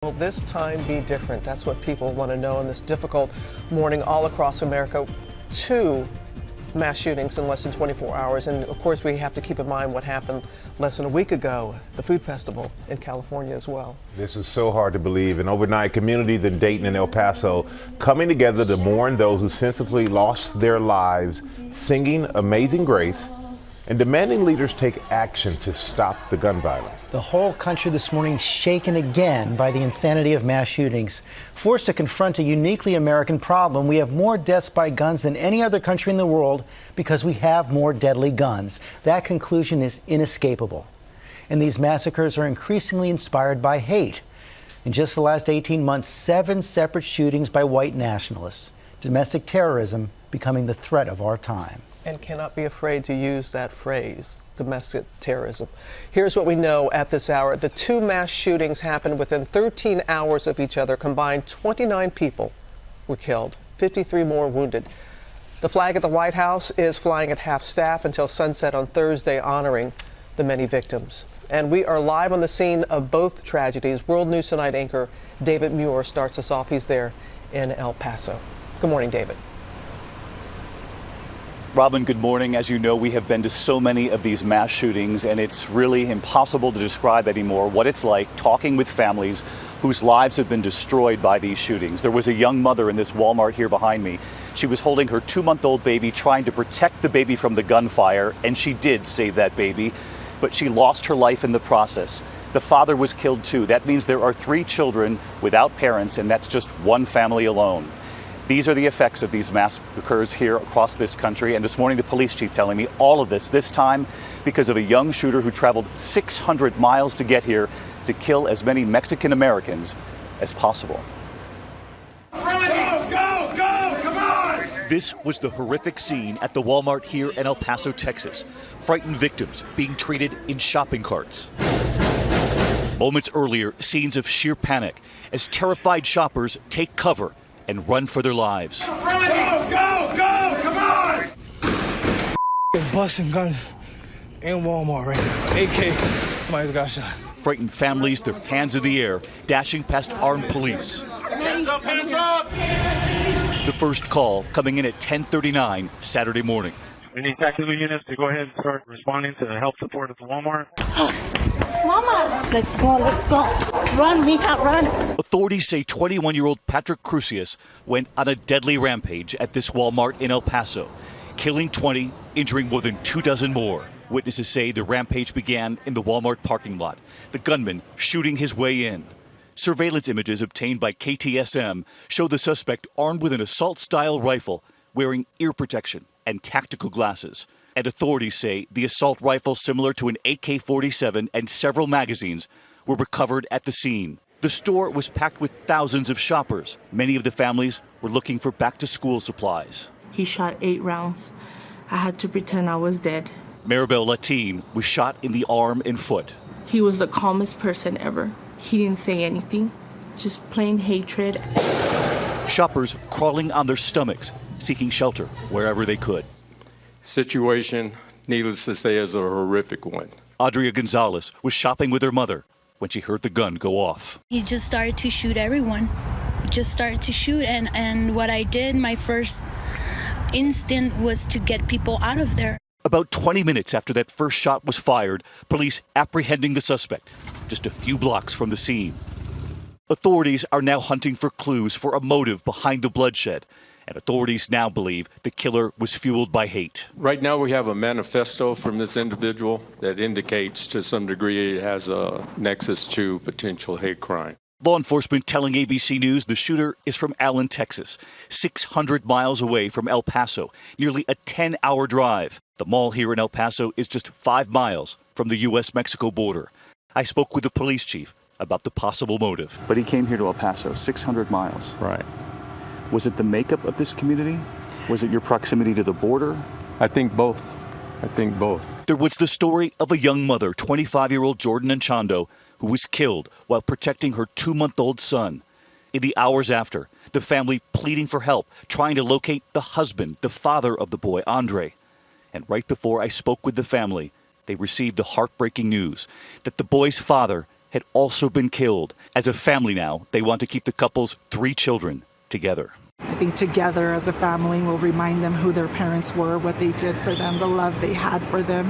Will this time be different? That's what people want to know in this difficult morning all across America. Two mass shootings in less than 24 hours. And of course, we have to keep in mind what happened less than a week ago, the food festival in California as well. This is so hard to believe. An overnight communities in Dayton and El Paso coming together to mourn those who sensibly lost their lives, singing Amazing Grace and demanding leaders take action to stop the gun violence. The whole country this morning shaken again by the insanity of mass shootings. Forced to confront a uniquely American problem, we have more deaths by guns than any other country in the world because we have more deadly guns. That conclusion is inescapable. And these massacres are increasingly inspired by hate. In just the last 18 months, 7 separate shootings by white nationalists. Domestic terrorism becoming the threat of our time. And cannot be afraid to use that phrase, domestic terrorism. Here's what we know at this hour. The 2 mass shootings happened within 13 hours of each other. Combined, 29 people were killed, 53 more wounded. The flag at the White House is flying at half-staff until sunset on Thursday, honoring the many victims. And we are live on the scene of both tragedies. World News Tonight anchor David Muir starts us off. He's there in El Paso. Good morning, David. Robin, good morning. As you know, we have been to so many of these mass shootings, and it's really impossible to describe anymore what it's like talking with families whose lives have been destroyed by these shootings. There was a young mother in this Walmart here behind me. She was holding her 2-month-old baby, trying to protect the baby from the gunfire, and she did save that baby, but she lost her life in the process. The father was killed too. That means there are 3 children without parents, and that's just one family alone. These are the effects of these massacres here across this country. And this morning, the police chief telling me all of this time because of a young shooter who traveled 600 miles to get here to kill as many Mexican Americans as possible. Go, go, go, come on! This was the horrific scene at the Walmart here in El Paso, Texas. Frightened victims being treated in shopping carts. Moments earlier, scenes of sheer panic as terrified shoppers take cover and run for their lives. Go, go, go, come on! There's busting guns in Walmart right now. AK, somebody's got shot. Frightened families, their hands in the air, dashing past armed police. Hands up, hands up! The first call coming in at 10:39 Saturday morning. We need tactical units to go ahead and start responding to help support at the Walmart. Mama, let's go, let's go. Run, Mija, run. Authorities say 21-year-old Patrick Crucius went on a deadly rampage at this Walmart in El Paso, killing 20, injuring more than 24 more. Witnesses say the rampage began in the Walmart parking lot, the gunman shooting his way in. Surveillance images obtained by KTSM show the suspect armed with an assault-style rifle, wearing ear protection and tactical glasses. And authorities say the assault rifle, similar to an AK-47 and several magazines, were recovered at the scene. The store was packed with thousands of shoppers. Many of the families were looking for back-to-school supplies. He shot 8 rounds. I had to pretend I was dead. Maribel Latin was shot in the arm and foot. He was the calmest person ever. He didn't say anything, just plain hatred. Shoppers crawling on their stomachs, seeking shelter wherever they could. Situation, needless to say, is a horrific one. Adria Gonzalez was shopping with her mother when she heard the gun go off. He just started to shoot everyone. Just started to shoot, and what I did, my first instinct was to get people out of there. About 20 minutes after that first shot was fired, police apprehending the suspect just a few blocks from the scene. Authorities are now hunting for clues for a motive behind the bloodshed. And authorities now believe the killer was fueled by hate. Right now we have a manifesto from this individual that indicates to some degree it has a nexus to potential hate crime. Law enforcement telling ABC News the shooter is from Allen, Texas, 600 miles away from El Paso, nearly a 10-hour drive. The mall here in El Paso is just 5 miles from the U.S.-Mexico border. I spoke with the police chief about the possible motive. But he came here to El Paso, 600 miles. Right. Was it the makeup of this community? Was it your proximity to the border? I think both. There was the story of a young mother, 25-year-old Jordan Anchondo, who was killed while protecting her 2-month-old son. In the hours after, the family pleading for help, trying to locate the husband, the father of the boy, Andre. And right before I spoke with the family, they received the heartbreaking news that the boy's father had also been killed. As a family now, they want to keep the couple's 3 children together. I think together as a family we'll remind them who their parents were, what they did for them, the love they had for them,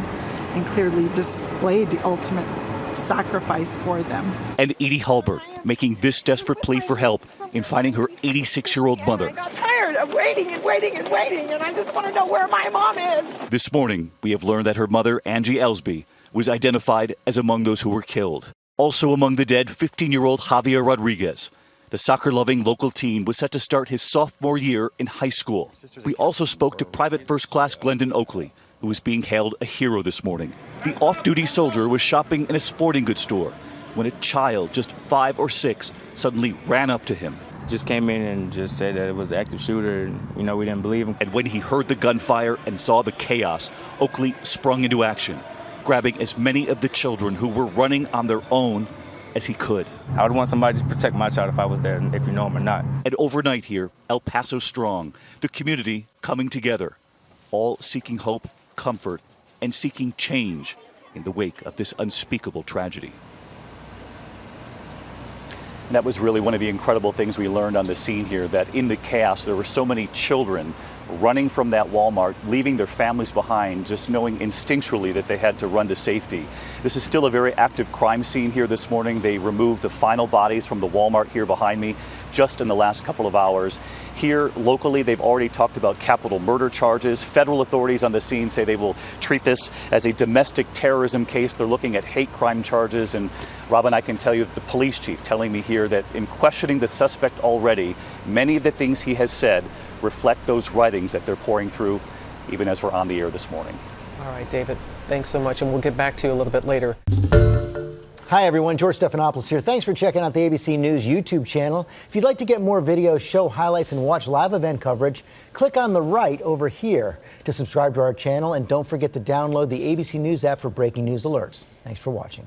and clearly display the ultimate sacrifice for them. And Edie Halbert making this desperate plea for help in finding her 86-year-old mother. I got tired of waiting and waiting and waiting, and I just want to know where my mom is. This morning, we have learned that her mother, Angie Ellsby, was identified as among those who were killed. Also among the dead, 15-year-old Javier Rodriguez. The soccer-loving local teen was set to start his sophomore year in high school. We also spoke to Private First Class Glendon Oakley, who was being hailed a hero this morning. The off-duty soldier was shopping in a sporting goods store when a child, just 5 or 6, suddenly ran up to him. Just came in and just said that it was an active shooter, and, we didn't believe him. And when he heard the gunfire and saw the chaos, Oakley sprung into action, grabbing as many of the children who were running on their own as he could. I would want somebody to protect my child if I was there, if you know him or not. And overnight here, El Paso strong, the community coming together, all seeking hope, comfort, and seeking change in the wake of this unspeakable tragedy. And that was really one of the incredible things we learned on the scene here, that in the chaos there were so many children running from that Walmart, leaving their families behind, just knowing instinctually that they had to run to safety. This is still a very active crime scene here this morning. They removed the final bodies from the Walmart here behind me just in the last couple of hours. Here locally, they've already talked about capital murder charges. Federal authorities on the scene say they will treat this as a domestic terrorism case. They're looking at hate crime charges. And Robin, I can tell you that the police chief telling me here that in questioning the suspect already, many of the things he has said reflect those writings that they're pouring through, even as we're on the air this morning. All right, David, thanks so much, and we'll get back to you a little bit later. Hi, everyone. George Stephanopoulos here. Thanks for checking out the ABC News YouTube channel. If you'd like to get more videos, show highlights, and watch live event coverage, click on the right over here to subscribe to our channel, and don't forget to download the ABC News app for breaking news alerts. Thanks for watching.